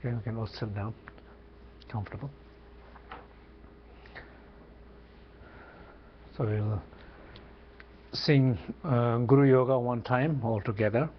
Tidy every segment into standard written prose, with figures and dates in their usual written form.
Okay, we can all sit down, comfortable. So we'll sing Guru Yoga one time all together.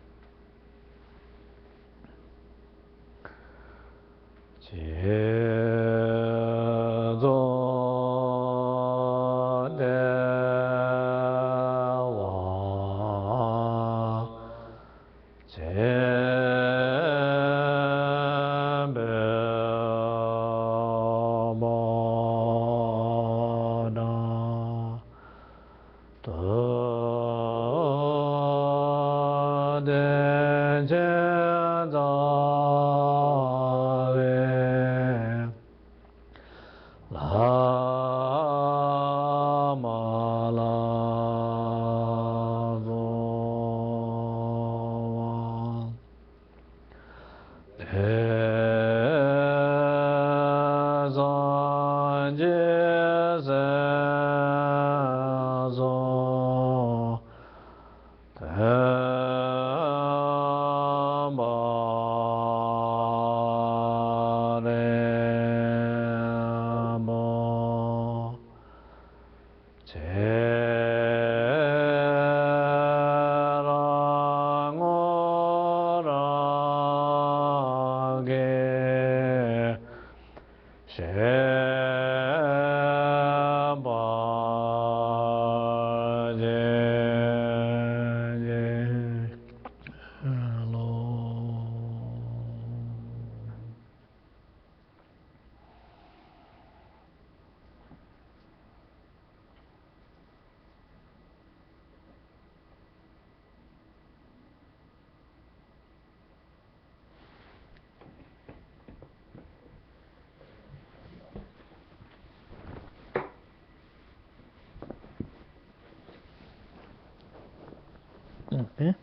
Okay.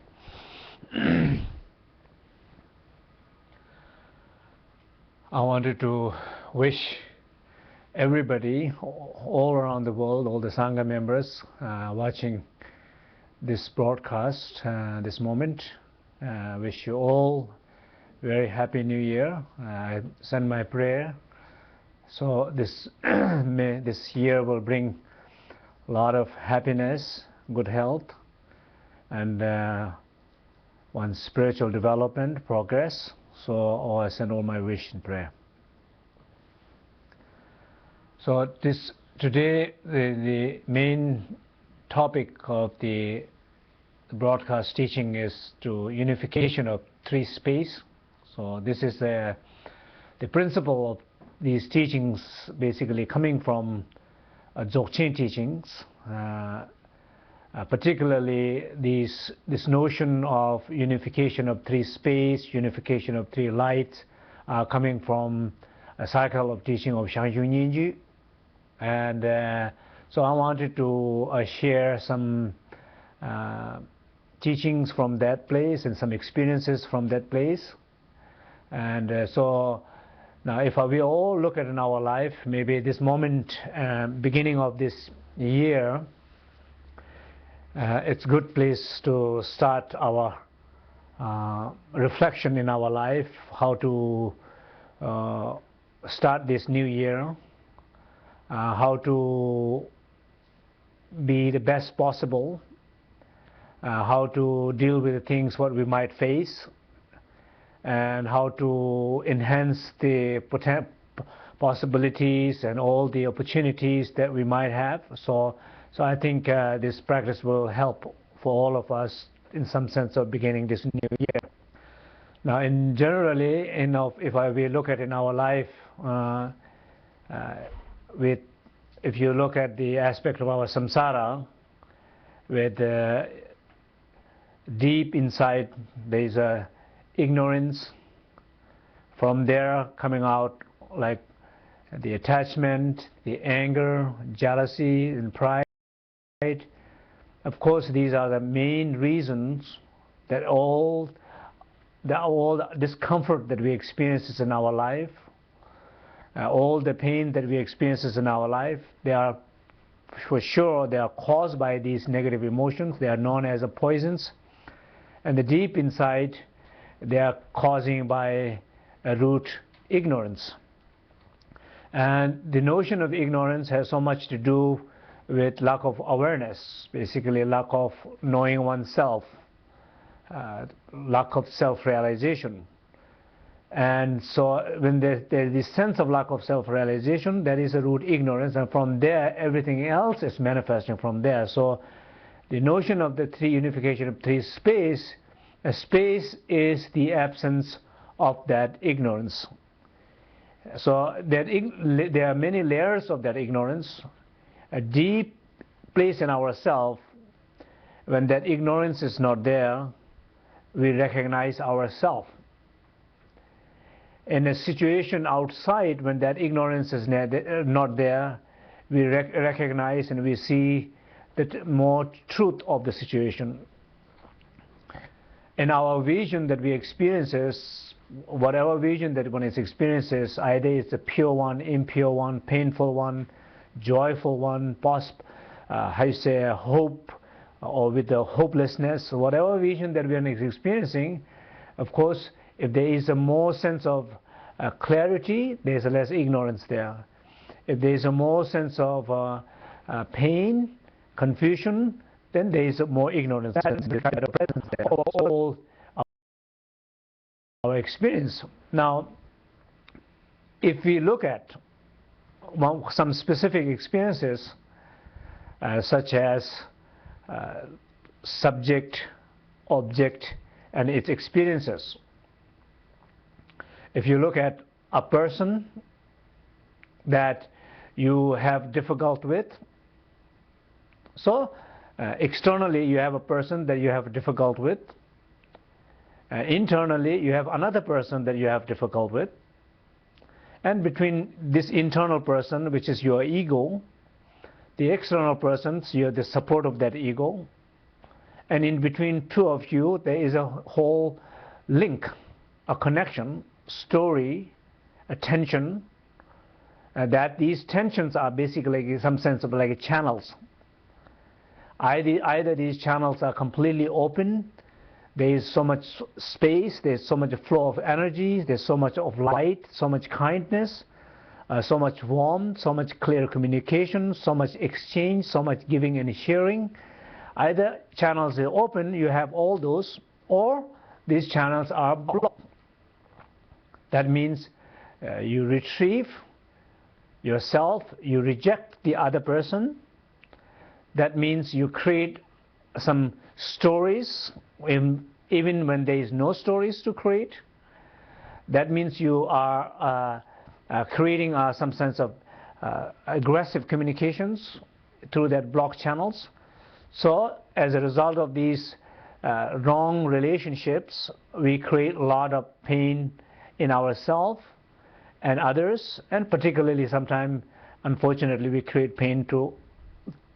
I wanted to wish everybody all around the world, all the Sangha members watching this broadcast, this moment, wish you all very happy New Year. I send my prayer. So this this year will bring a lot of happiness, good health, and one's spiritual development, progress. So I send all my wish and prayer. So today the main topic of the broadcast teaching is to unification of three space. So this is the principle of these teachings, basically coming from Dzogchen teachings. Particularly this notion of unification of three space, unification of three lights, coming from a cycle of teaching of Shangyung Nyingju. And so I wanted to share some teachings from that place and some experiences from that place. And so now if we all look at in our life, maybe this moment, beginning of this year, it's a good place to start our reflection in our life, how to start this new year, how to be the best possible, how to deal with the things what we might face, and how to enhance the possibilities and all the opportunities that we might have. So I think this practice will help for all of us in some sense of beginning this new year. Now, generally, if we look at in our life, if you look at the aspect of our samsara, with deep inside there is a ignorance. From there coming out like the attachment, the anger, jealousy, and pride. Of course, these are the main reasons that all the discomfort that we experience in our life, all the pain that we experience in our life, they are for sure they are caused by these negative emotions. They are known as poisons, and the deep inside they are causing by a root ignorance. And the notion of ignorance has so much to do with lack of awareness, basically lack of knowing oneself, lack of self-realization. And so when there's this sense of lack of self-realization, that is a root ignorance, and from there everything else is manifesting from there. So the notion of the three unification of three space, a space is the absence of that ignorance. So that there are many layers of that ignorance, a deep place in ourselves. When that ignorance is not there, we recognize ourselves. In a situation outside, when that ignorance is not there, we recognize and we see the more truth of the situation. In our vision that we experiences, whatever vision that one experiences, either it's a pure one, impure one, painful one, joyful one, how you say, hope, or with the hopelessness, whatever vision that we are experiencing, of course, if there is a more sense of clarity, there is a less ignorance there. If there is a more sense of pain, confusion, then there is more ignorance. That's the kind of presence there. All our experience. Now, if we look at some specific experiences, such as subject, object, and its experiences. If you look at a person that you have difficult with, so externally you have a person that you have difficult with, internally you have another person that you have difficult with, and between this internal person, which is your ego, the external persons, you're the support of that ego, and in between two of you there is a whole link, a connection, story, a tension, that these tensions are basically in some sense of like channels. Either these channels are completely open, there is so much space, there's so much flow of energy, there's so much of light, so much kindness, so much warmth, so much clear communication, so much exchange, so much giving and sharing. Either channels are open, you have all those, or these channels are blocked. That means you retrieve yourself, you reject the other person. That means you create some stories, even when there is no stories to create. That means you are creating some sense of aggressive communications through that block channels. So as a result of these wrong relationships, we create a lot of pain in ourselves and others, and particularly sometimes, unfortunately, we create pain to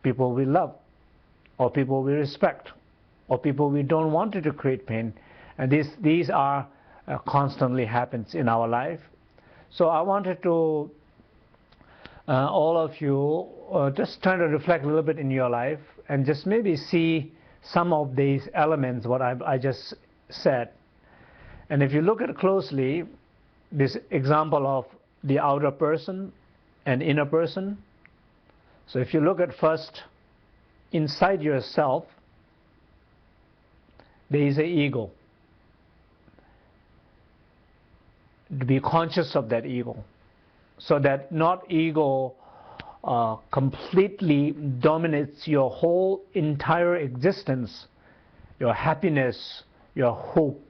people we love, or people we respect, or people we don't want to create pain. And these are constantly happens in our life. So I wanted to all of you just try to reflect a little bit in your life and just maybe see some of these elements what I just said. And if you look at it closely, this example of the outer person and inner person. So if you look at first inside yourself, there is an ego. To be conscious of that ego, so that not ego completely dominates your whole entire existence, your happiness, your hope,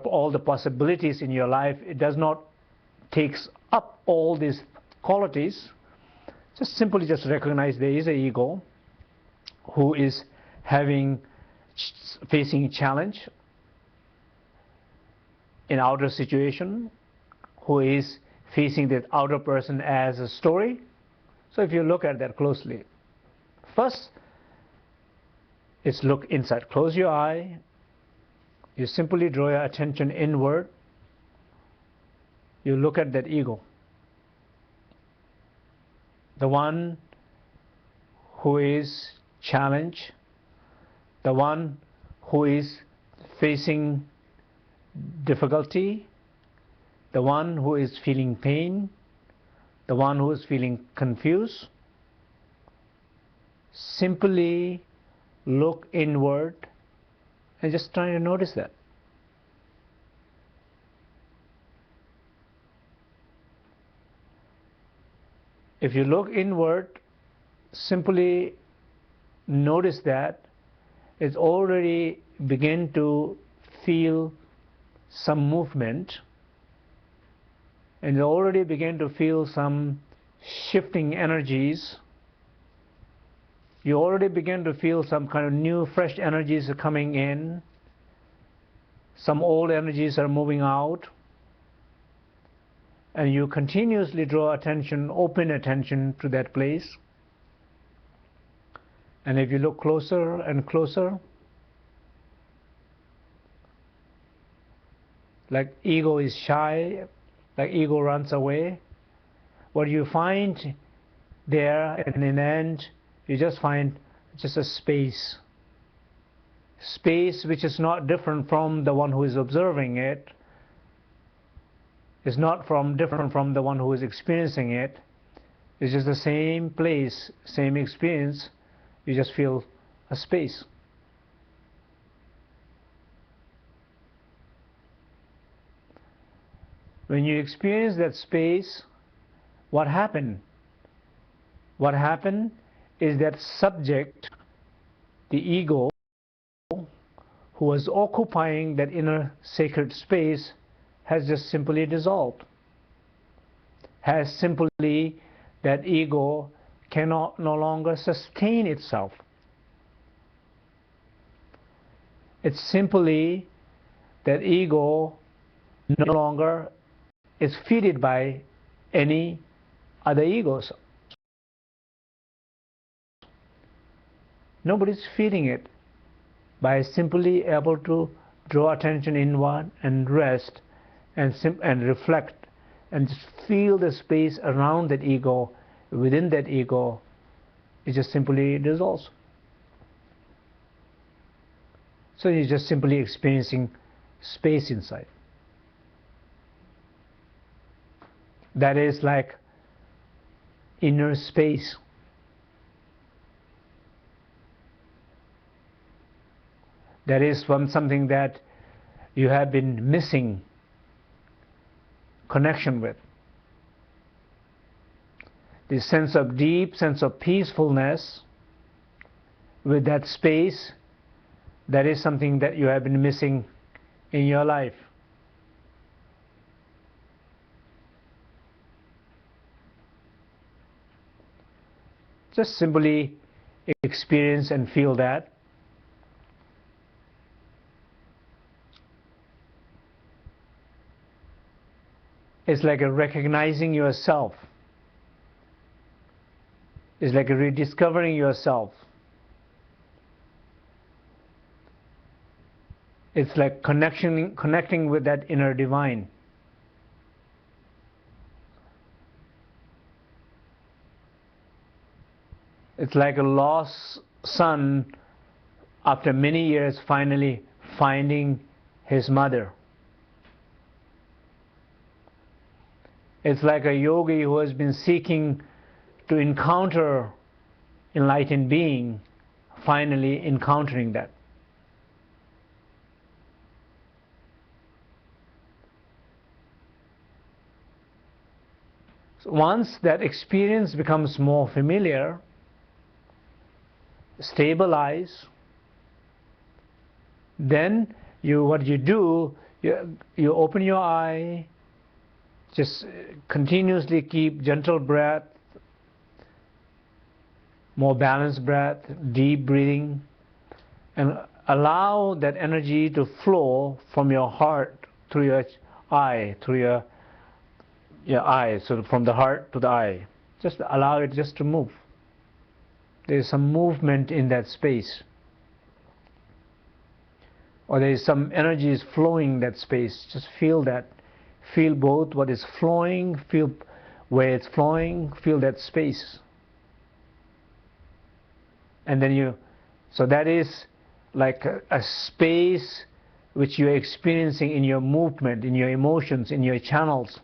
all the possibilities in your life. It does not takes up all these qualities. Just simply just recognize there is an ego who is facing challenge in outer situation, who is facing that outer person as a story. So if you look at that closely, first is look inside. Close your eye. You simply draw your attention inward. You look at that ego, the one who is challenged, the one who is facing difficulty, the one who is feeling pain, the one who is feeling confused, simply look inward and just try to notice that. If you look inward, simply notice that it's already begin to feel some movement, and you already begin to feel some shifting energies. You already begin to feel some kind of new fresh energies are coming in. Some old energies are moving out. And you continuously draw attention, open attention to that place. And if you look closer and closer, like ego is shy, like ego runs away, what you find there, and in the end, you just find just a space. Space which is not different from the one who is observing it, is not different from the one who is experiencing it. It's just the same place, same experience. You just feel a space. When you experience that space, what happened? What happened is that subject, the ego, who was occupying that inner sacred space, has just simply dissolved. Has simply, that ego cannot no longer sustain itself. It's simply that ego no longer is feeded by any other egos. Nobody's feeding it by simply able to draw attention inward and rest and reflect and just feel the space around that ego. Within that ego, it just simply dissolves. So you're just simply experiencing space inside. That is like inner space. That is from something that you have been missing connection with. This sense of deep sense of peacefulness with that space, that is something that you have been missing in your life. Just simply experience and feel that. It's like a recognizing yourself. It's like a rediscovering yourself. It's like connecting with that inner divine. It's like a lost son after many years finally finding his mother. It's like a yogi who has been seeking to encounter enlightened being, finally encountering that. So once that experience becomes more familiar, stabilize, then what you do, you open your eye, just continuously keep gentle breath, more balanced breath, deep breathing, and allow that energy to flow from your heart through your eye, through your eye, so from the heart to the eye. Just allow it just to move. There is some movement in that space, or there is some energy is flowing that space. Just feel that. Feel both what is flowing, feel where it's flowing, feel that space. And then so that is like a space which you're experiencing in your movement, in your emotions, in your channels.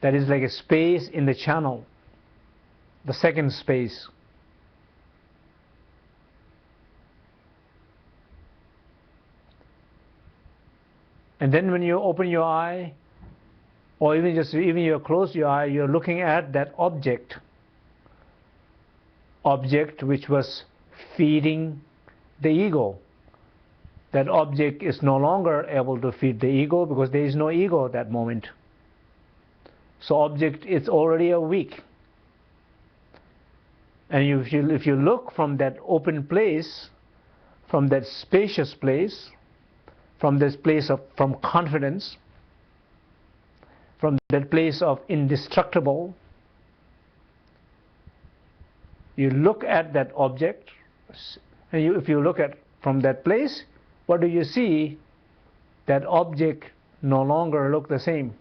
That is like a space in the channel, the second space. And then when you open your eye, or even you close your eye, you're looking at that object which was feeding the ego. That object is no longer able to feed the ego because there is no ego at that moment. So object is already weak. And if you look from that open place, from that spacious place, from this place from confidence, from that place of indestructible, you look at that object, and if you look at from that place, what do you see? That object no longer look the same.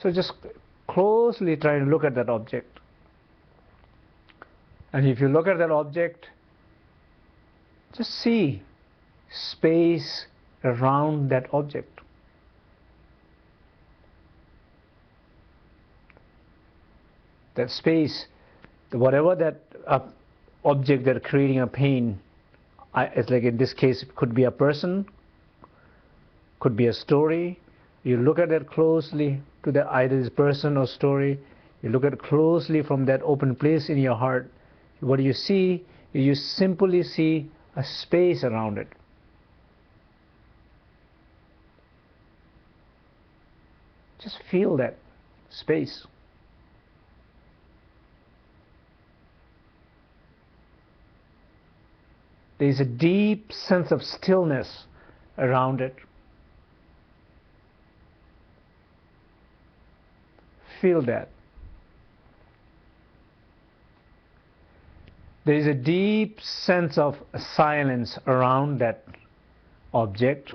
So just closely try to look at that object. And if you look at that object, just see space around that object. That space, whatever that object that creating a pain, it's like in this case it could be a person, could be a story. You look at it closely to that either this person or story. You look at it closely from that open place in your heart. What do you see? You simply see a space around it. Just feel that space. There is a deep sense of stillness around it. Feel that. There is a deep sense of silence around that object.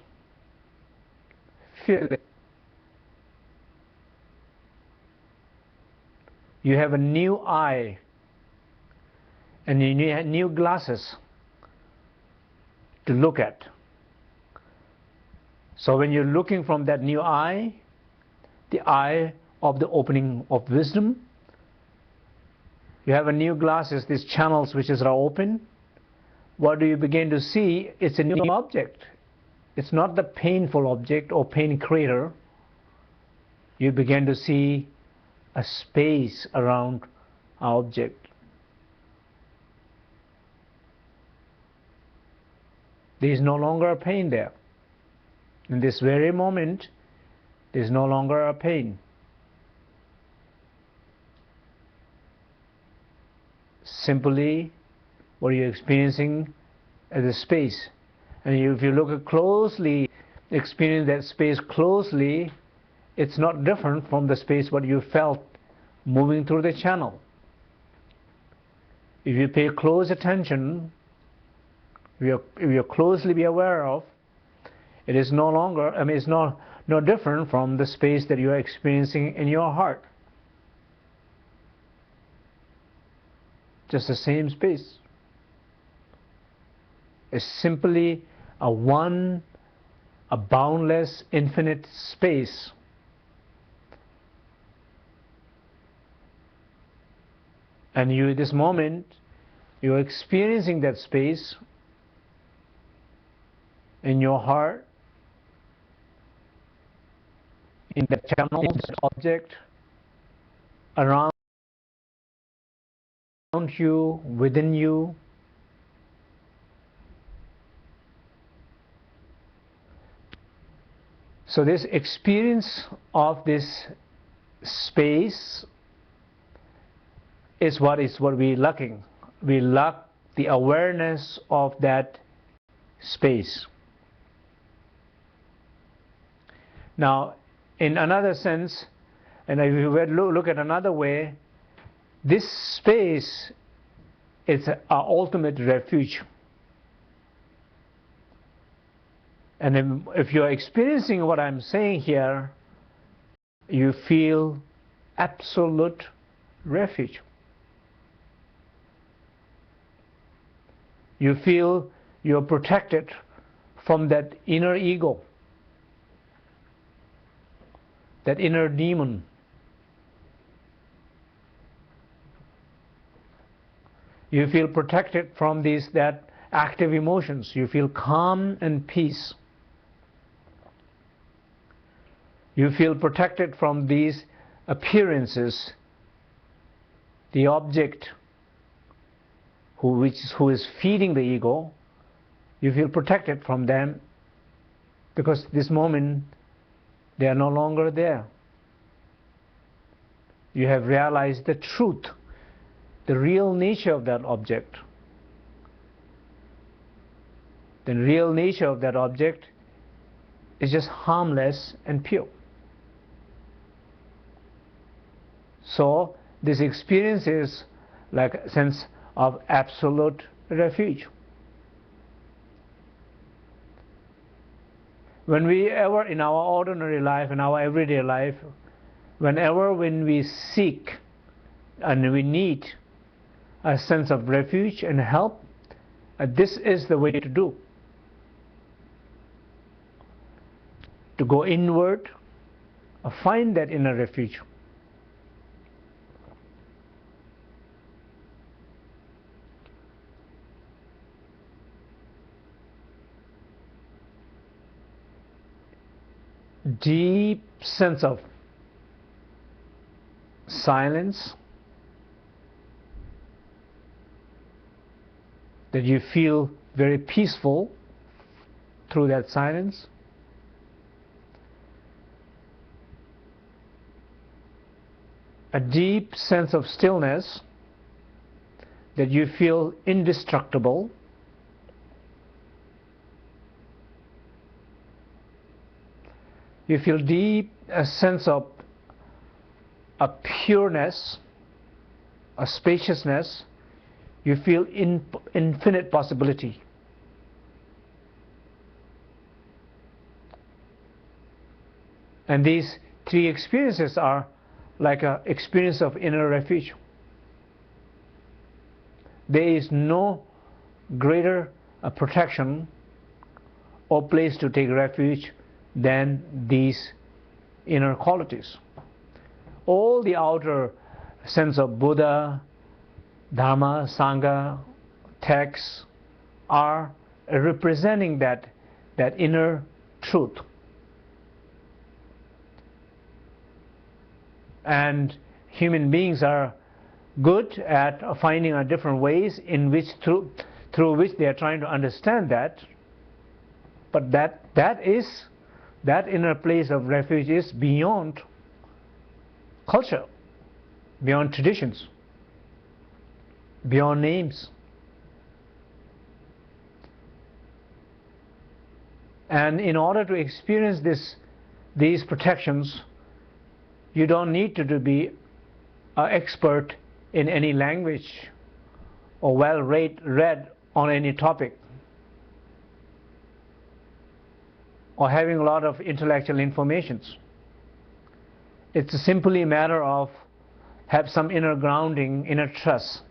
Feel it. You have a new eye and you need new glasses to look at. So when you're looking from that new eye, the eye of the opening of wisdom, you have a new glasses, these channels which are open. What do you begin to see? It's a new object. It's not the painful object or pain creator. You begin to see a space around our object. There is no longer a pain there. In this very moment, there is no longer a pain. Simply, what you're experiencing as a space. And if you look closely, experience that space closely, it's not different from the space what you felt moving through the channel. If you pay close attention, if you closely be aware of, it is no longer, it's no different from the space that you are experiencing in your heart. Just the same space. It's simply a boundless, infinite space. And you, at this moment, you are experiencing that space in your heart, in the channel, object, around you, within you. So this experience of this space is what we're lacking. We lack the awareness of that space. Now, in another sense, and if you look at another way, this space is our ultimate refuge. And if you're experiencing what I'm saying here, you feel absolute refuge. You feel you're protected from that inner ego, that inner demon. You feel protected from that active emotions. You feel calm and peace. You feel protected from these appearances. The object who is feeding the ego, you feel protected from them, because this moment they are no longer there. You have realized the truth, the real nature of that object. The real nature of that object is just harmless and pure. So this experience is like a sense of absolute refuge. When we ever in our ordinary life, in our everyday life, when we seek and we need a sense of refuge and help, this is the way to do. To go inward, find that inner refuge. Deep sense of silence, that you feel very peaceful through that silence. A deep sense of stillness, that you feel indestructible. You feel a sense of a pureness, a spaciousness. You feel infinite possibility. And these three experiences are like an experience of inner refuge. There is no greater protection or place to take refuge than these inner qualities. All the outer sense of Buddha, Dharma, Sangha, texts are representing that inner truth. And human beings are good at finding different ways in which through which they are trying to understand that. But that inner place of refuge is beyond culture, beyond traditions, beyond names. And in order to experience these protections, you don't need to be an expert in any language or well read on any topic, or having a lot of intellectual informations. It's simply a matter of have some inner grounding, inner trust,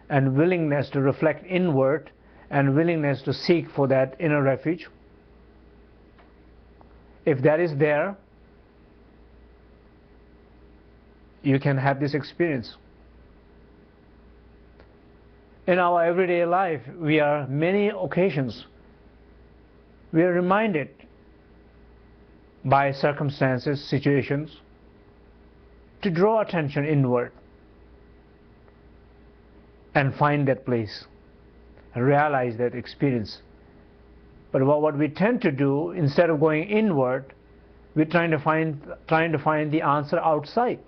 and willingness to reflect inward, and willingness to seek for that inner refuge. If that is there, you can have this experience. In our everyday life, many occasions we are reminded by circumstances, situations, to draw attention inward and find that place and realize that experience. But what we tend to do, instead of going inward, we're trying to find the answer outside.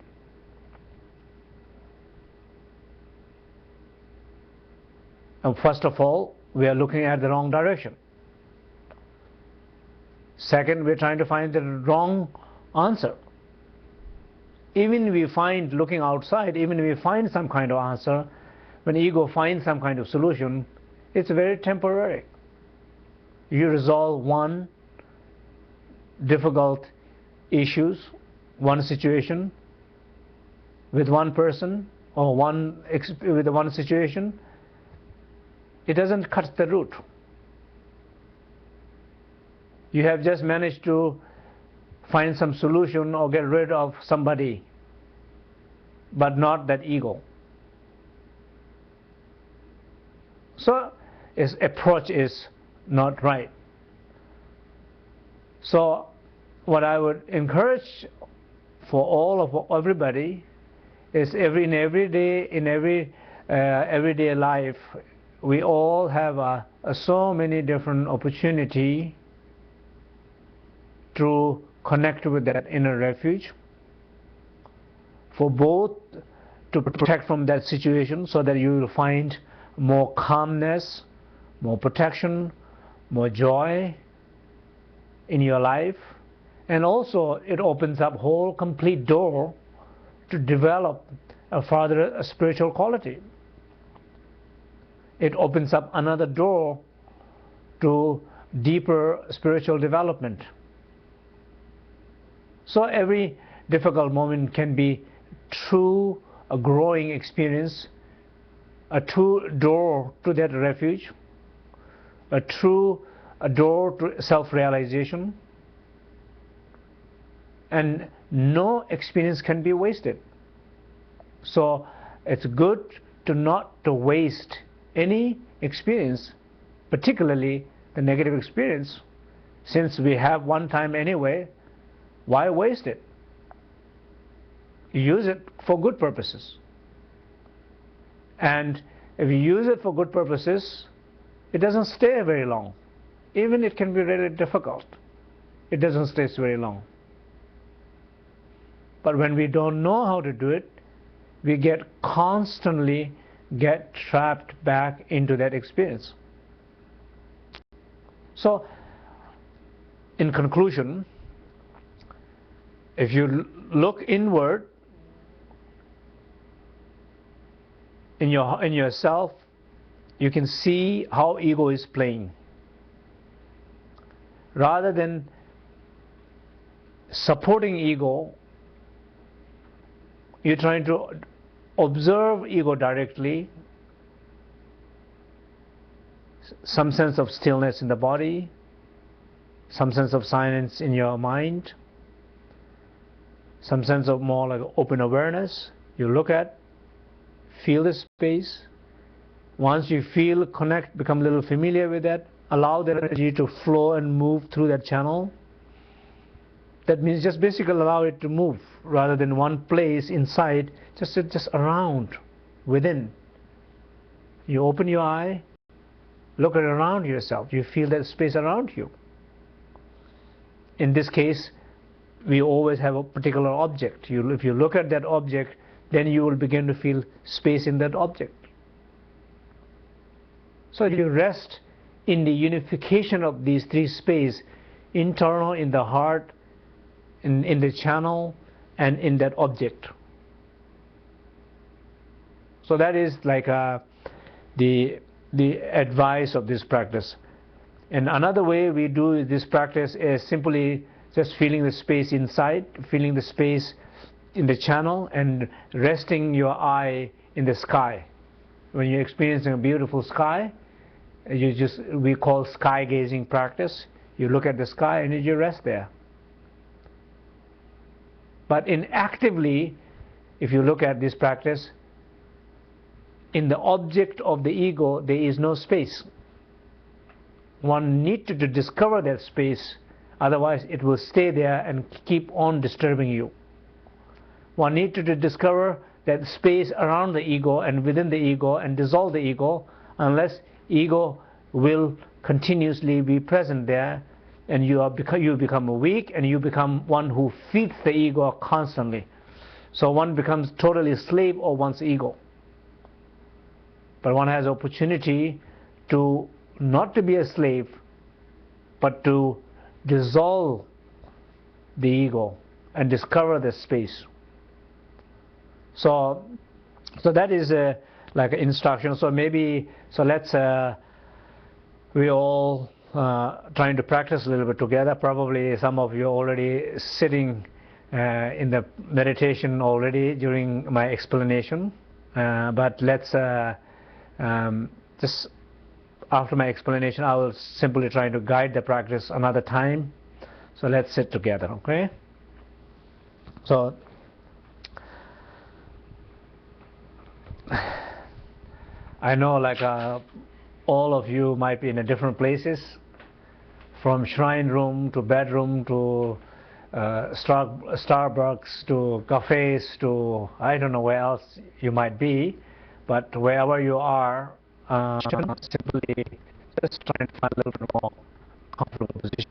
And first of all, we are looking at the wrong direction. Second, we're trying to find the wrong answer. Even if we find, looking outside, even if we find some kind of answer, when ego finds some kind of solution, it's very temporary. You resolve one difficult issues, one situation, with one person, or with one situation. It doesn't cut the root. You have just managed to find some solution or get rid of somebody, but not that ego. So his approach is not right. So what I would encourage for everybody is in everyday life, we all have so many different opportunity to connect with that inner refuge, for both to protect from that situation so that you will find more calmness, more protection, more joy in your life, and also it opens up whole complete door to develop a further spiritual quality. It opens up another door to deeper spiritual development. So every difficult moment can be true a growing experience, a true door to that refuge, a door to self-realization, and no experience can be wasted. So it's good to not to waste any experience, particularly the negative experience. Since we have one time anyway, why waste it? Use it for good purposes. And if you use it for good purposes, it doesn't stay very long. Even it can be really difficult, it doesn't stay very long. But when we don't know how to do it, we constantly get trapped back into that experience. So in conclusion, if you look inward in yourself, you can see how ego is playing. Rather than supporting ego, you're trying to observe ego directly, some sense of stillness in the body, some sense of silence in your mind, some sense of more like open awareness. You look at, feel the space. Once you feel, connect, become a little familiar with that, allow that energy to flow and move through that channel. That means just basically allow it to move rather than one place inside, just around, within. You open your eye, look at around yourself, you feel that space around you. In this case, we always have a particular object. If you look at that object, then you will begin to feel space in that object. So you rest in the unification of these three spaces: internal, in the heart, in the channel, and in that object. So that is like the advice of this practice. And another way we do this practice is simply just feeling the space inside, feeling the space in the channel, and resting your eye in the sky. When you're experiencing a beautiful sky, we call sky gazing practice. You look at the sky and you rest there. But inactively, if you look at this practice, in the object of the ego there is no space. One needs to discover that space, otherwise it will stay there and keep on disturbing you. One needs to discover that space around the ego and within the ego and dissolve the ego, unless ego will continuously be present there, and you become weak and you become one who feeds the ego constantly. So one becomes totally a slave of one's ego. But one has opportunity to not to be a slave, but to dissolve the ego and discover the space. So that is like an instruction. So let's we all trying to practice a little bit together. Probably some of you already sitting in the meditation already during my explanation, but let's just after my explanation, I will simply try to guide the practice another time. So let's sit together, okay? So I know like all of you might be in different places, from shrine room to bedroom to Starbucks to cafes to I don't know where else you might be, but wherever you are, simply just try and find a little bit more comfortable position.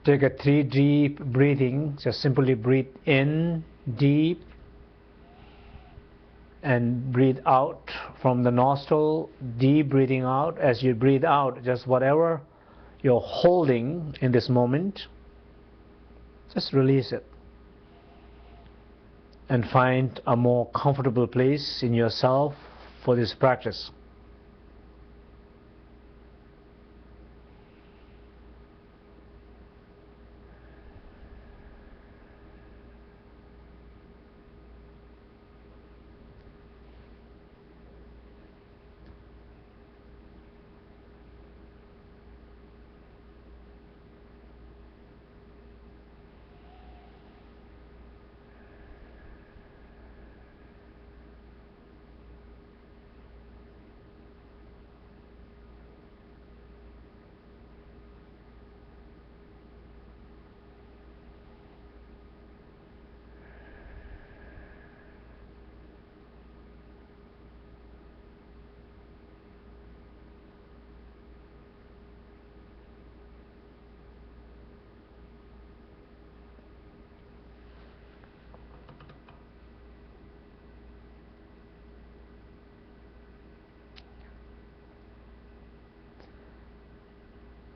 Take a 3 deep breathing. Just simply breathe in deep and breathe out from the nostril. Deep breathing out. As you breathe out, just whatever you're holding in this moment, just release it and find a more comfortable place in yourself for this practice.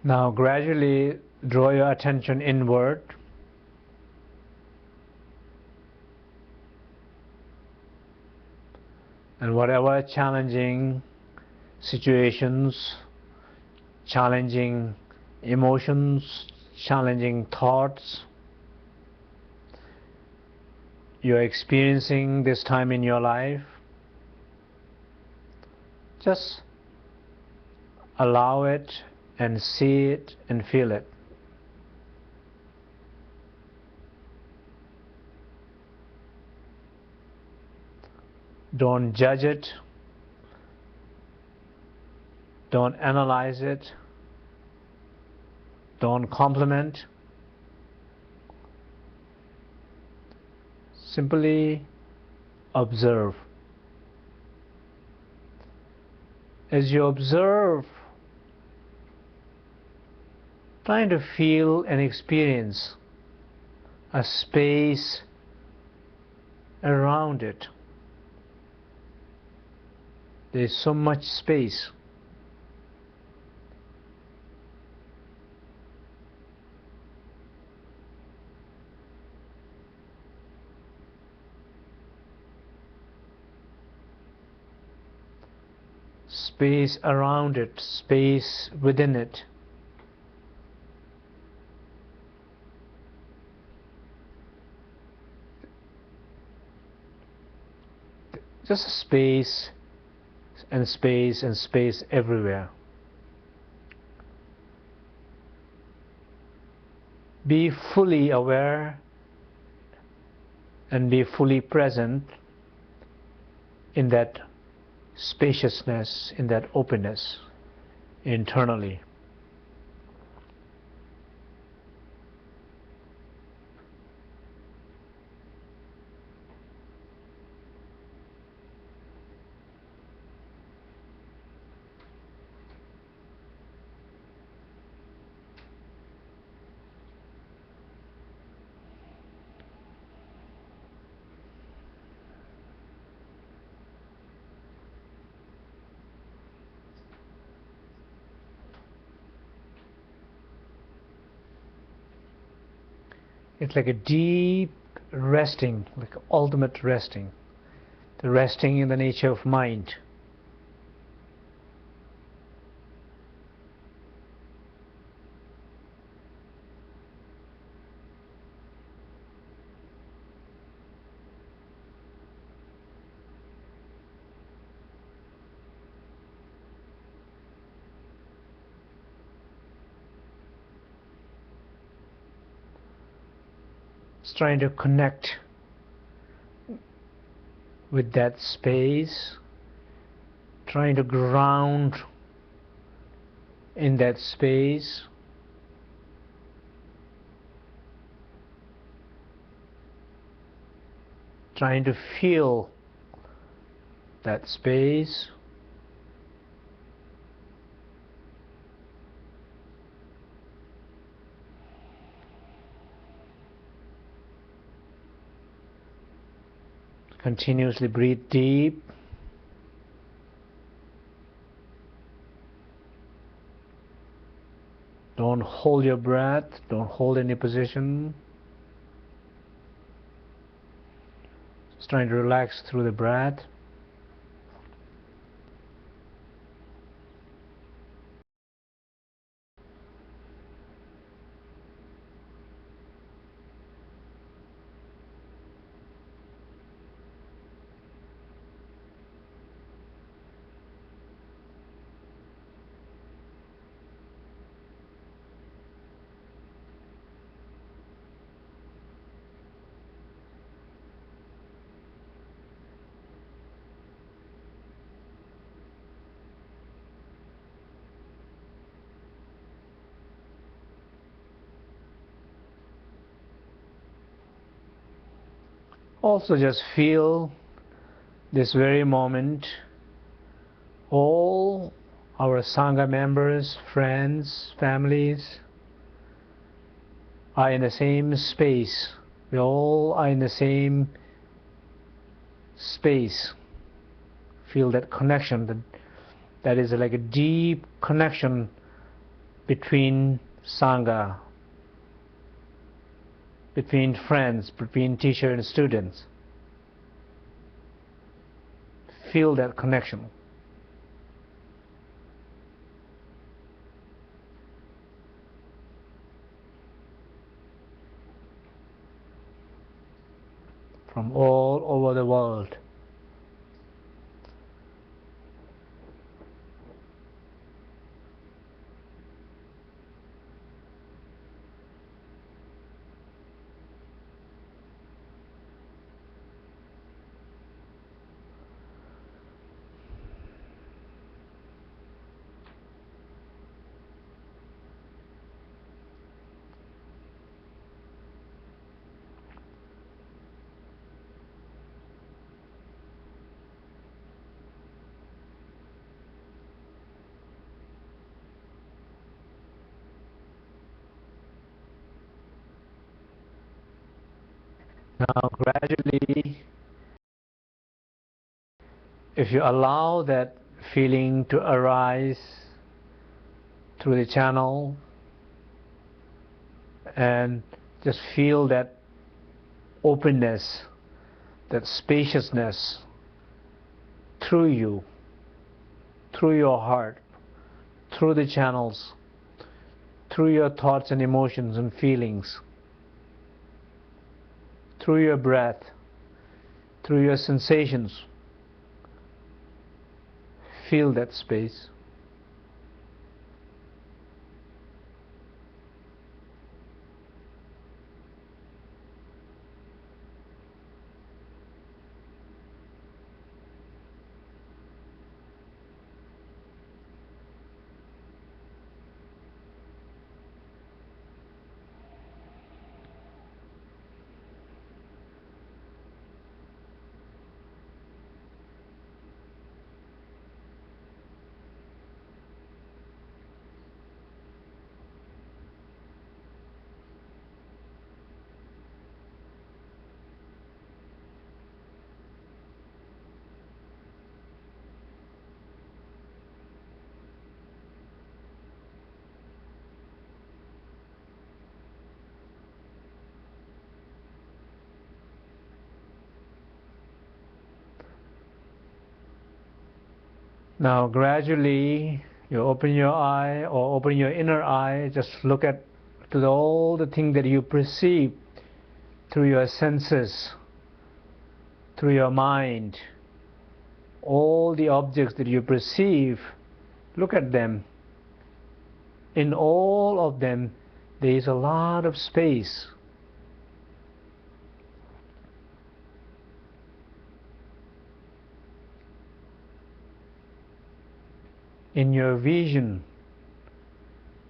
Now gradually draw your attention inward. And whatever challenging situations, challenging emotions, challenging thoughts you're experiencing this time in your life, just allow it and see it and feel it. Don't judge it. Don't analyze it. Don't compliment. Simply observe. As you observe, trying to feel and experience a space around it. There's so much space. Space around it, space within it. Just space and space and space everywhere. Be fully aware and be fully present in that spaciousness, in that openness internally. It's like a deep resting, like ultimate resting. The resting in the nature of mind. Just trying to connect with that space, trying to ground in that space. Trying to feel that space. Continuously breathe deep. Don't hold your breath, don't hold any position. Just trying to relax through the breath. Also just feel this very moment all our Sangha members, friends, families are in the same space. We all are in the same space. Feel that connection, that is like a deep connection between Sangha, between friends, between teacher and students. Feel that connection. From all over the world. Now gradually, if you allow that feeling to arise through the channel and just feel that openness, that spaciousness through you, through your heart, through the channels, through your thoughts and emotions and feelings, through your breath, through your sensations. Feel that space. Now gradually you open your eye or open your inner eye, just look at all the things that you perceive through your senses, through your mind. All the objects that you perceive, look at them. In all of them there is a lot of space. in your vision,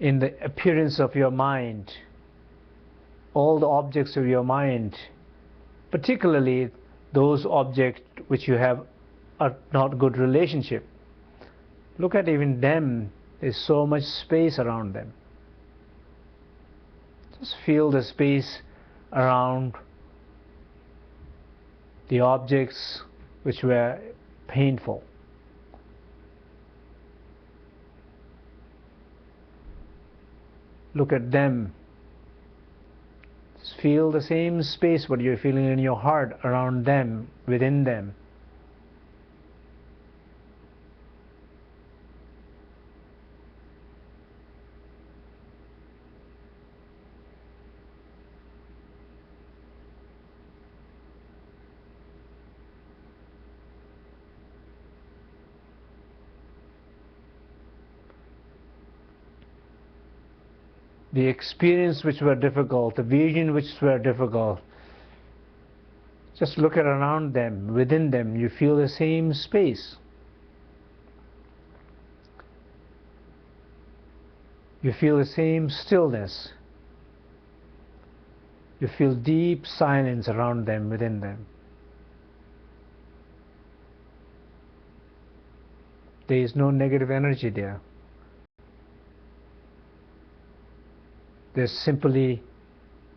in the appearance of your mind, all the objects of your mind, particularly those objects which you have a not good relationship. Look at even them, there's so much space around them. Just feel the space around the objects which were painful. Look at them. Just feel the same space what you're feeling in your heart around them, within them. The experience which were difficult, the vision which were difficult, just look at around them, within them, you feel the same space. You feel the same stillness. You feel deep silence around them, within them. There is no negative energy there. There's simply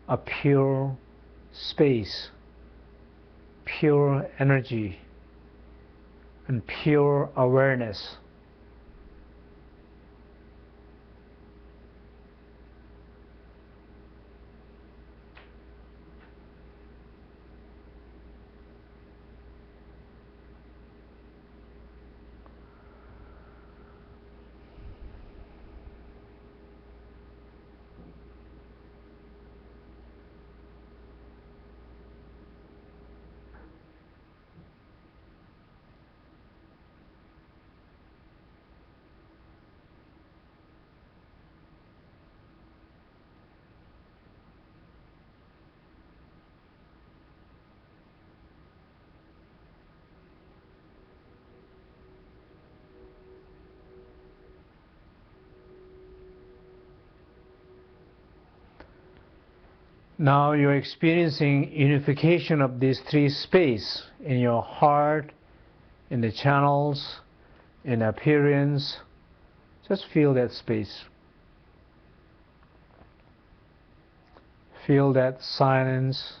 a pure space, pure energy, and pure awareness. Now you're experiencing unification of these three spaces in your heart, in the channels, in appearance. Just feel that space. Feel that silence.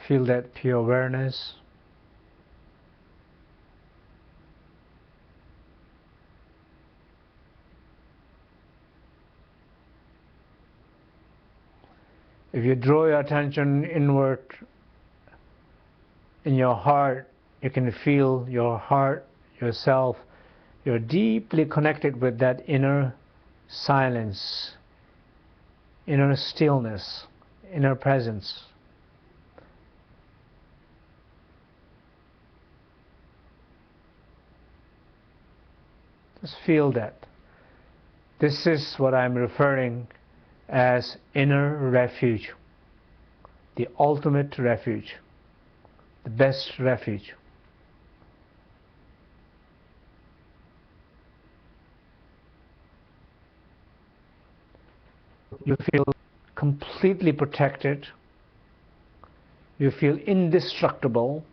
Feel that pure awareness. If you draw your attention inward in your heart, you can feel your heart, yourself. You're deeply connected with that inner silence, inner stillness, inner presence. Just feel that. This is what I'm referring as inner refuge, the ultimate refuge, the best refuge. You feel completely protected, you feel indestructible,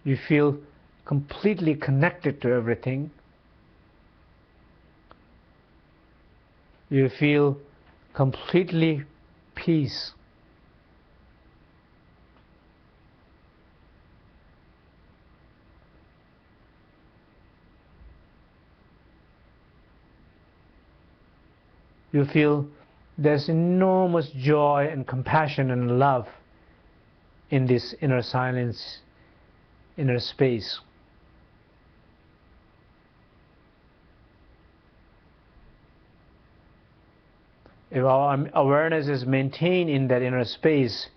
you feel completely connected to everything. You feel completely peace. You feel there's enormous joy and compassion and love in this inner silence, inner space. If our awareness is maintained in that inner space,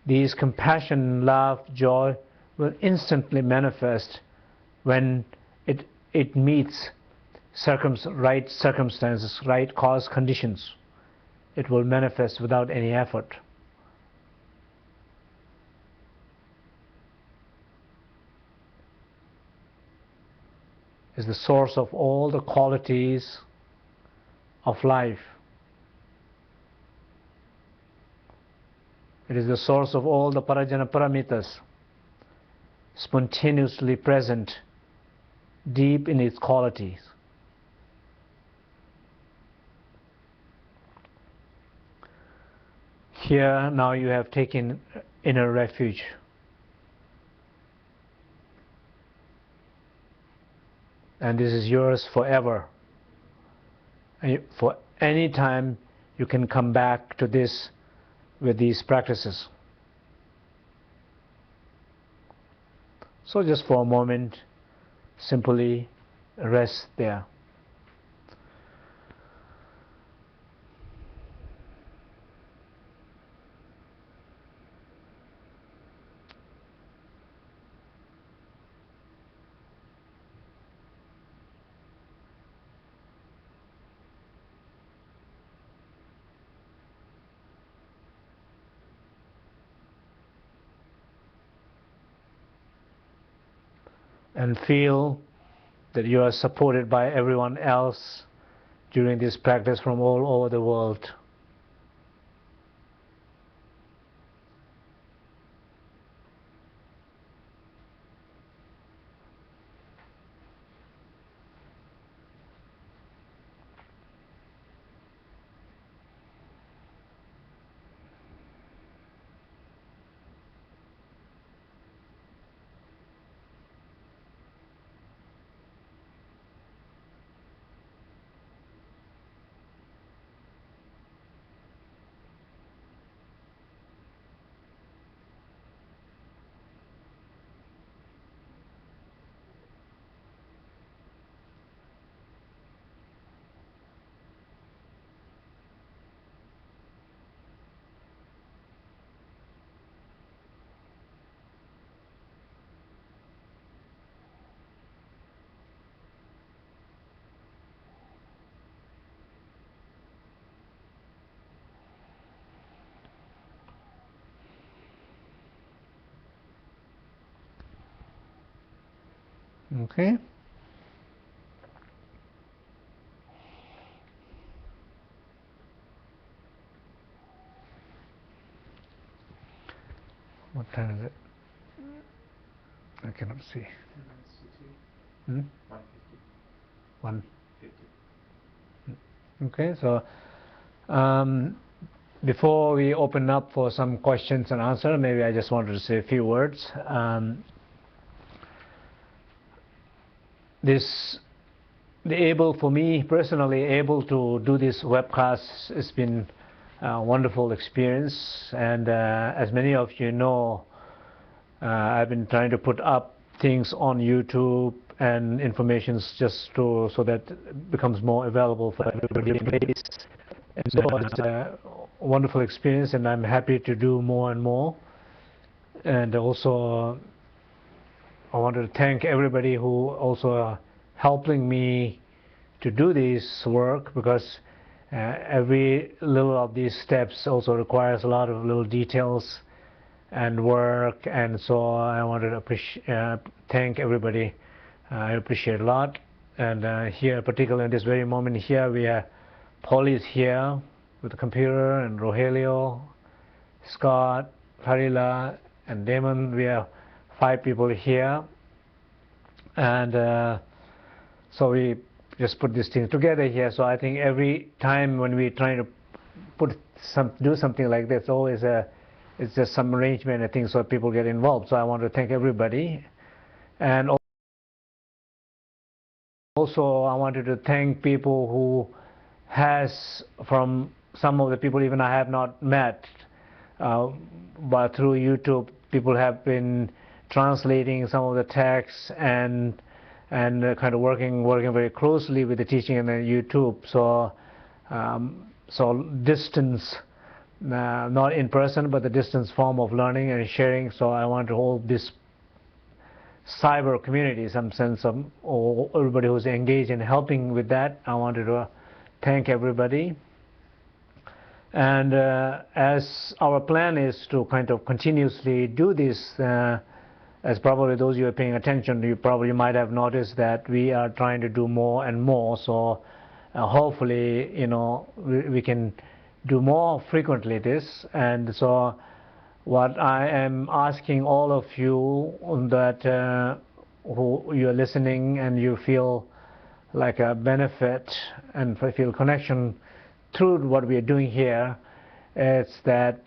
these compassion, love, joy will instantly manifest when it meets right circumstances, right cause conditions. It will manifest without any effort. is the source of all the qualities of life. It is the source of all the parajana paramitas, spontaneously present deep in its qualities. Here now you have taken inner refuge. And this is yours forever. And for any time you can come back to this with these practices. So just for a moment, simply rest there. And feel that you are supported by everyone else during this practice from all over the world. Okay. What time is it? I cannot see. Hmm? 1:50. Okay, so before we open up for some questions and answers, maybe I just wanted to say a few words. For me personally, able to do this webcast has been a wonderful experience, and as many of you know, I've been trying to put up things on YouTube and information just so that it becomes more available for everybody. And so it's a wonderful experience, and I'm happy to do more and more. And also, I wanted to thank everybody who also are helping me to do this work, because every little of these steps also requires a lot of little details and work, and so I wanted to thank everybody. I appreciate a lot. And here, particularly in this very moment here, we have Polly is here with the computer, and Rogelio, Scott, Harila, and Damon. We have 5 people here, and so we just put these things together here. So I think every time when we try to do something like this, always it's just some arrangement, I think, so people get involved. So I want to thank everybody, and also I wanted to thank people who from some of the people even I have not met, but through YouTube, people have been translating some of the texts and kind of working very closely with the teaching and the YouTube. So so distance, not in person, but the distance form of learning and sharing. So I want to hold this cyber community, some sense of everybody who's engaged in helping with that. I wanted to thank everybody. And as our plan is to kind of continuously do this as probably those you are paying attention, you probably might have noticed that we are trying to do more and more. So hopefully, we can do more frequently this. And so what I am asking all of you that who you are listening and you feel like a benefit and feel connection through what we are doing here, is that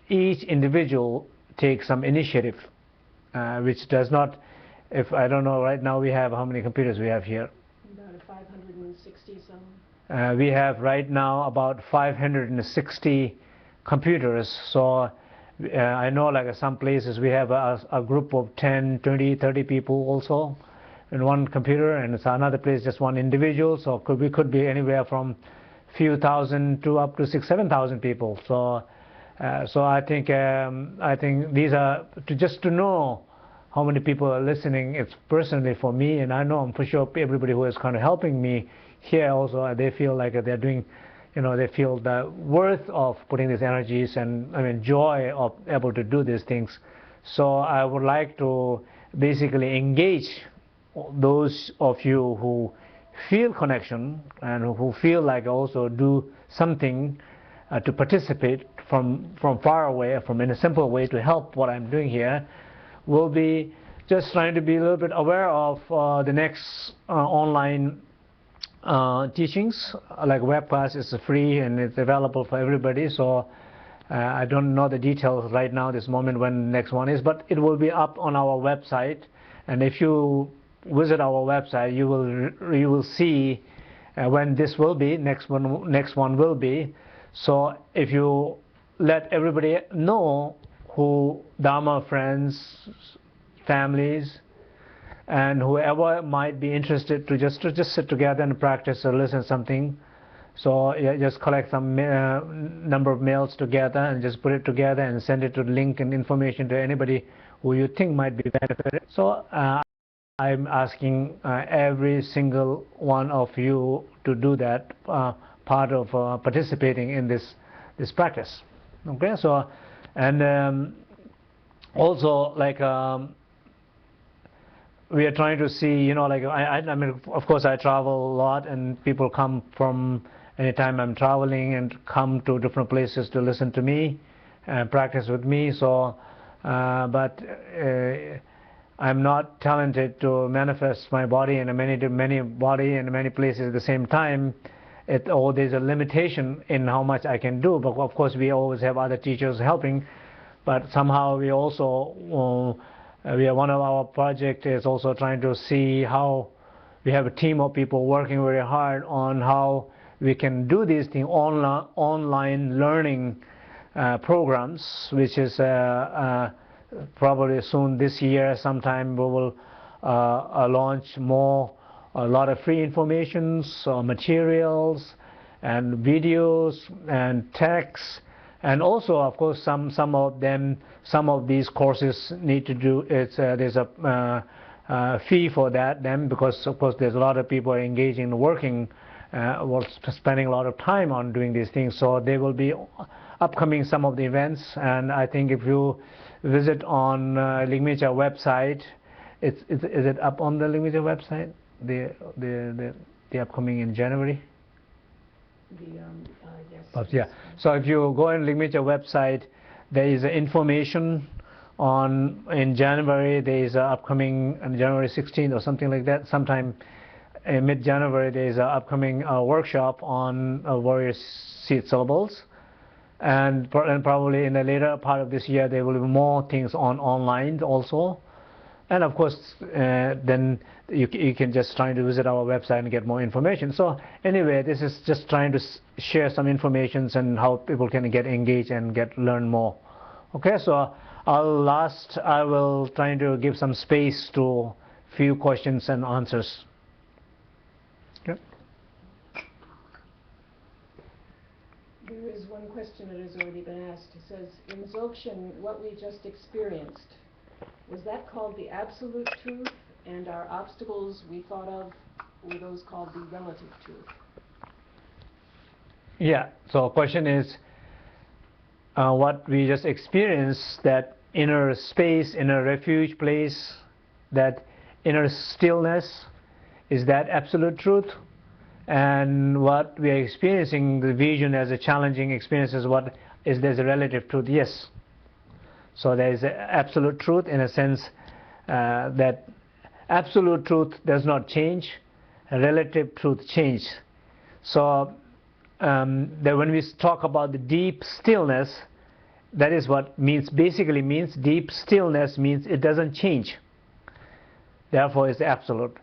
each individual takes some initiative, which does not, if I don't know, right now we have, how many computers we have here? About 560 some. We have right now about 560 computers. So I know like some places we have a group of 10, 20, 30 people also in one computer, and it's another place just one individual. So we could be anywhere from few thousand to up to 6,000-7,000 people. So I think these are just to know how many people are listening. It's personally for me, and I know I'm for sure everybody who is kind of helping me here also, they feel like they're doing, they feel the worth of putting these energies and joy of able to do these things. So I would like to basically engage those of you who feel connection and who feel like also do something to participate from far away, from in a simple way to help what I'm doing here. We'll be just trying to be a little bit aware of the next online teachings. Like webcast is free and it's available for everybody. So I don't know the details right now, this moment, when the next one is, but it will be up on our website. And if you visit our website, you will see when this will be. Next one will be. So if you let everybody know, who Dharma friends, families, and whoever might be interested to just sit together and practice or listen something. So just collect some number of mails together and just put it together and send it to link and information to anybody who you think might be benefited. So I'm asking every single one of you to do that part of participating in this practice. Okay, so and also like we are trying to see, like I mean, of course I travel a lot, and people come from anytime I'm traveling and come to different places to listen to me and practice with me. So but I'm not talented to manifest my body in many places at the same time. There's a limitation in how much I can do, but of course we always have other teachers helping. But somehow we also one of our project is also trying to see how we have a team of people working very hard on how we can do these things, online learning programs, which is probably soon this year sometime we will launch a lot of free informations, materials and videos and texts. And also, of course, some of these courses need to do. There's a fee for that. Then, because of course there's a lot of people engaging, working, spending a lot of time on doing these things. So they will be upcoming some of the events. And I think if you visit on Ligmincha website, is it up on the Ligmincha website? The upcoming in January. Yes. But yeah, so if you go on Ligmincha website, there is information on in January. There is upcoming on January 16th or something like that. Sometime in mid-January there is an upcoming workshop on warrior seed syllables, and probably in the later part of this year there will be more things online also. And of course, then you can just try to visit our website and get more information. So anyway, this is just trying to share some information and how people can get engaged and learn more. Okay, so I will try to give some space to few questions and answers. Okay. There is one question that has already been asked. It says, in Dzogchen, what we just experienced, was that called the absolute truth, and our obstacles we thought of, were those called the relative truth? Yeah, so question is, what we just experienced, that inner space, inner refuge place, that inner stillness, is that absolute truth? And what we are experiencing, the vision as a challenging experience, is what is there's a relative truth? Yes. So there is an absolute truth in a sense that absolute truth does not change, relative truth changes. So that when we talk about the deep stillness, that is what basically means deep stillness means it doesn't change. Therefore, it's absolute.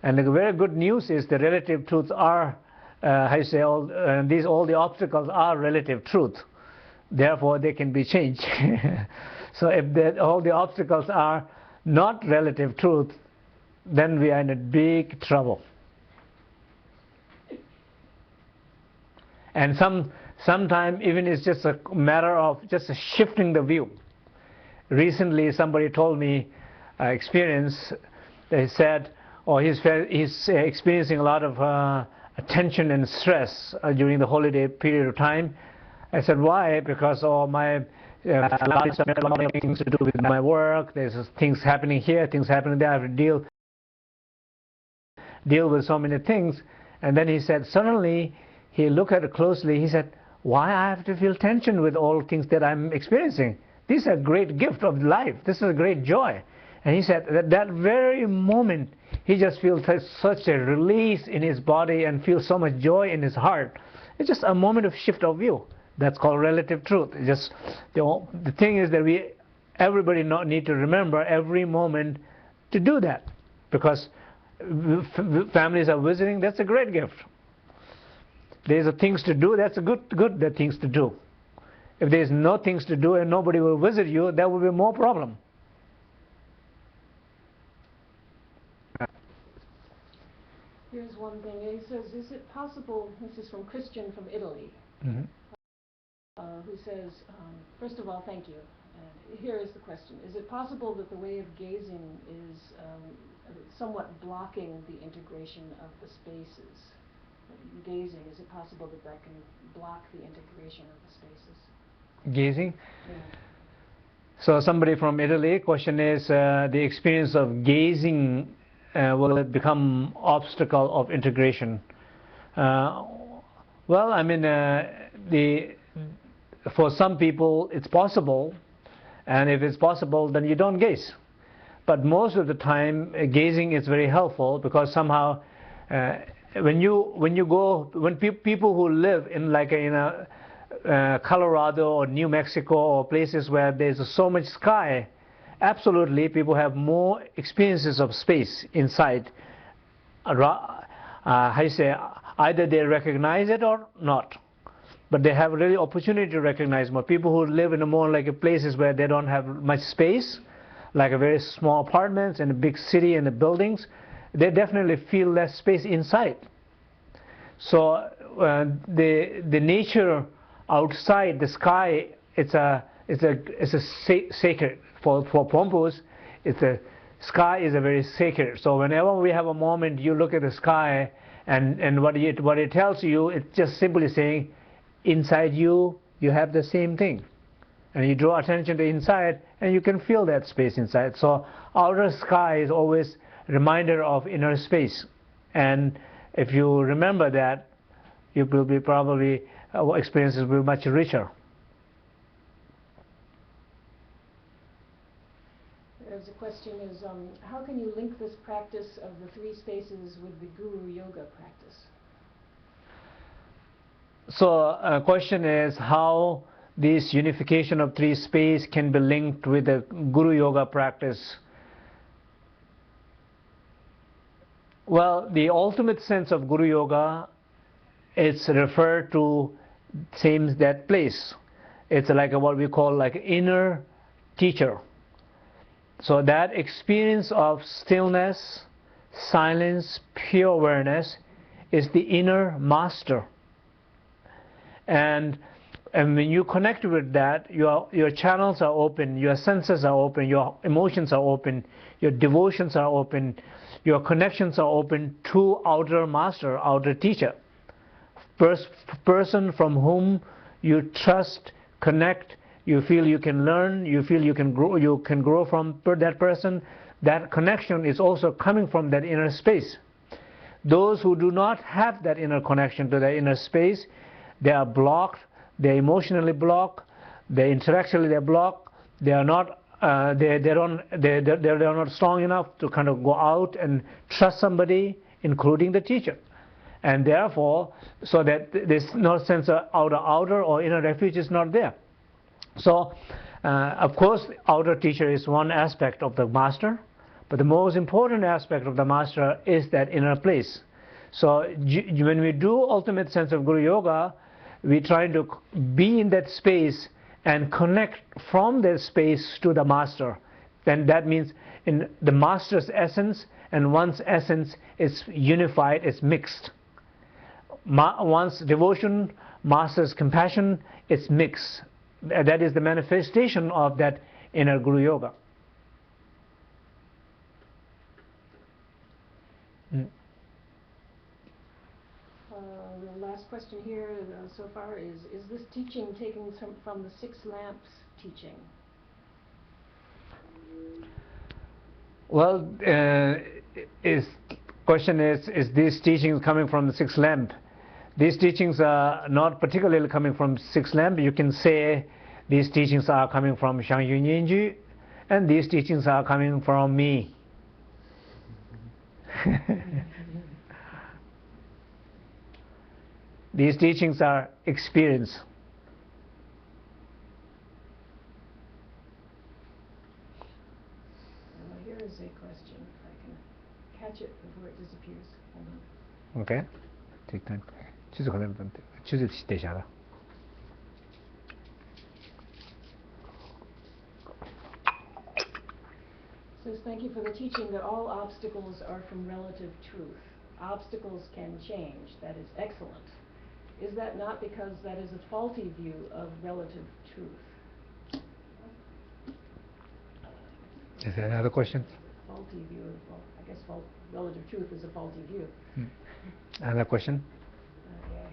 And the very good news is the relative truths are, all the obstacles are relative truth. Therefore, they can be changed. So if all the obstacles are not relative truth, then we are in a big trouble. And sometimes even it's just a matter of just shifting the view. Recently, somebody told me experience. They said, he's experiencing a lot of tension and stress during the holiday period of time. I said, why? Because my things to do with my work. There's things happening here, things happening there. I have to deal with so many things. And then he said, suddenly he looked at it closely. He said, why I have to feel tension with all things that I'm experiencing? This is a great gift of life. This is a great joy. And he said that very moment, he just feels such a release in his body and feels so much joy in his heart. It's just a moment of shift of view. That's called relative truth. It's just the thing is that everybody need to remember every moment to do that, because families are visiting. That's a great gift. There's things to do. That's a good things to do. If there's no things to do and nobody will visit you, that will be more problem. Here's one thing. He says, is it possible, this is from Christian from Italy, who says, first of all, thank you. Here is the question. Is it possible that the way of gazing is somewhat blocking the integration of the spaces? Gazing, is it possible that can block the integration of the spaces? Gazing? Yeah. So somebody from Italy, question is, the experience of gazing, will it become obstacle of integration? Well, I mean, for some people it's possible, and if it's possible, then you don't gaze. But most of the time, gazing is very helpful, because somehow, when people who live in Colorado or New Mexico or places where there's so much sky, absolutely people have more experiences of space inside. Either they recognize it or not, but they have really opportunity to recognize more. People who live in more places where they don't have much space, like a very small apartments in a big city and the buildings, they definitely feel less space inside. So the nature outside, the sky, it's a sacred for Pompos. The sky is a very sacred. So whenever we have a moment, you look at the sky, and what it tells you, it's just simply saying, inside you have the same thing, and you draw attention to inside, and you can feel that space inside. So outer sky is always a reminder of inner space, and if you remember that, you will be probably experiences will be much richer. The question is, how can you link this practice of the three spaces with the Guru Yoga practice? So question is how this unification of three space can be linked with the Guru Yoga practice. Well, the ultimate sense of Guru Yoga, it's referred to same that place. It's like what we call inner teacher. So that experience of stillness, silence, pure awareness is the inner master. And when you connect with that, your channels are open, your senses are open, your emotions are open, your devotions are open, your connections are open to outer master, outer teacher, person from whom you trust, connect, you feel you can learn, you feel you can grow from that person, that connection is also coming from that inner space. Those who do not have that inner connection to the inner space, they are blocked, they're emotionally blocked, they're intellectually they're blocked, they are not they're not strong enough to kind of go out and trust somebody, including the teacher. And therefore, so that there's no sense of outer or inner refuge is not there. So, of course, outer teacher is one aspect of the master, but the most important aspect of the master is that inner place. So, when we do ultimate sense of Guru Yoga, we try to be in that space and connect from that space to the master. Then that means in the master's essence and one's essence is unified, is mixed. One's devotion, master's compassion, is mixed. That is the manifestation of that inner Guru Yoga. The last question here so far is this teaching taken from the Six Lamps teaching? Well, question is these teachings coming from the Six Lamp? These teachings are not particularly coming from Six Lamp. You can say these teachings are coming from Shang Yun Yinju, and these teachings are coming from me. These teachings are experience. Here is a question. If I can catch it before it disappears. Hold on. Okay. Take time. Says, thank you for the teaching that all obstacles are from relative truth. Obstacles can change. That is excellent. Is that not because that is a faulty view of relative truth? Is there another question? Faulty view of, well, I guess relative truth is a faulty view. Another question? Okay.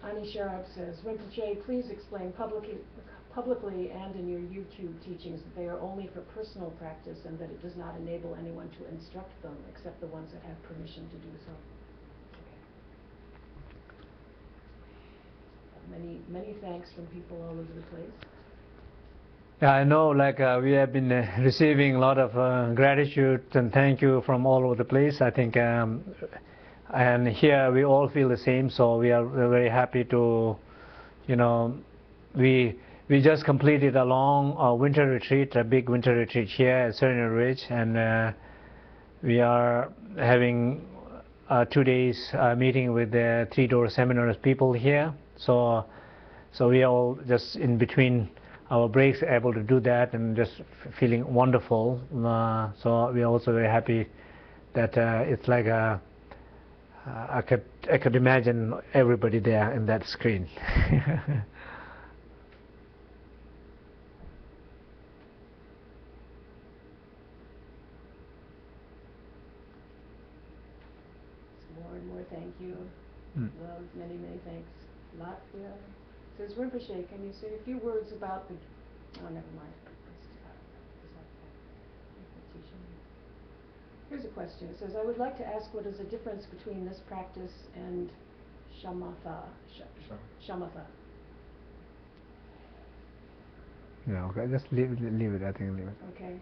Ani Sharab says, Rinpoche, please explain publicly and in your YouTube teachings that they are only for personal practice and that it does not enable anyone to instruct them except the ones that have permission to do so. Many thanks from people all over the place. Yeah, I know, like we have been receiving a lot of gratitude and thank you from all over the place. I think, and here we all feel the same. So we're very happy to, we just completed a long winter retreat, a big winter retreat here at Serena Ridge, and we are having 2 days meeting with the Three-Door Seminars people here. So we are all just in between our breaks able to do that and just feeling wonderful. So we are also very happy that it's like I could imagine everybody there in that screen. More and more thank you. Love, many thanks. Latvia says, Rinpoche, can you say a few words about the... Oh, never mind. Here's a question. It says, I would like to ask what is the difference between this practice and shamatha? Shamatha. Yeah, okay, just leave it, I think leave it. Okay.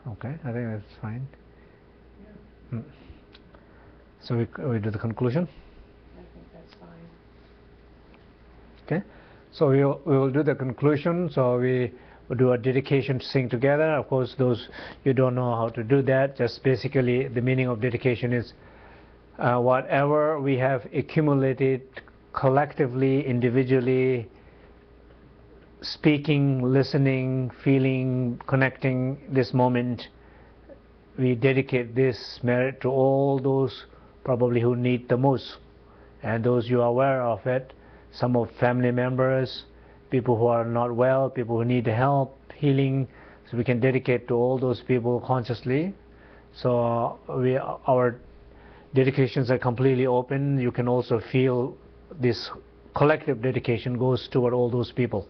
Okay, I think that's fine. Yeah. So we do the conclusion? I think that's fine. Okay, so we will do the conclusion. So we will do a dedication to sing together. Of course, those you don't know how to do that, just basically the meaning of dedication is whatever we have accumulated collectively, individually, speaking, listening, feeling, connecting this moment, we dedicate this merit to all those probably who need the most, and those you are aware of it, some of family members, people who are not well, people who need help, healing, so we can dedicate to all those people consciously. So our dedications are completely open, you can also feel this collective dedication goes toward all those people.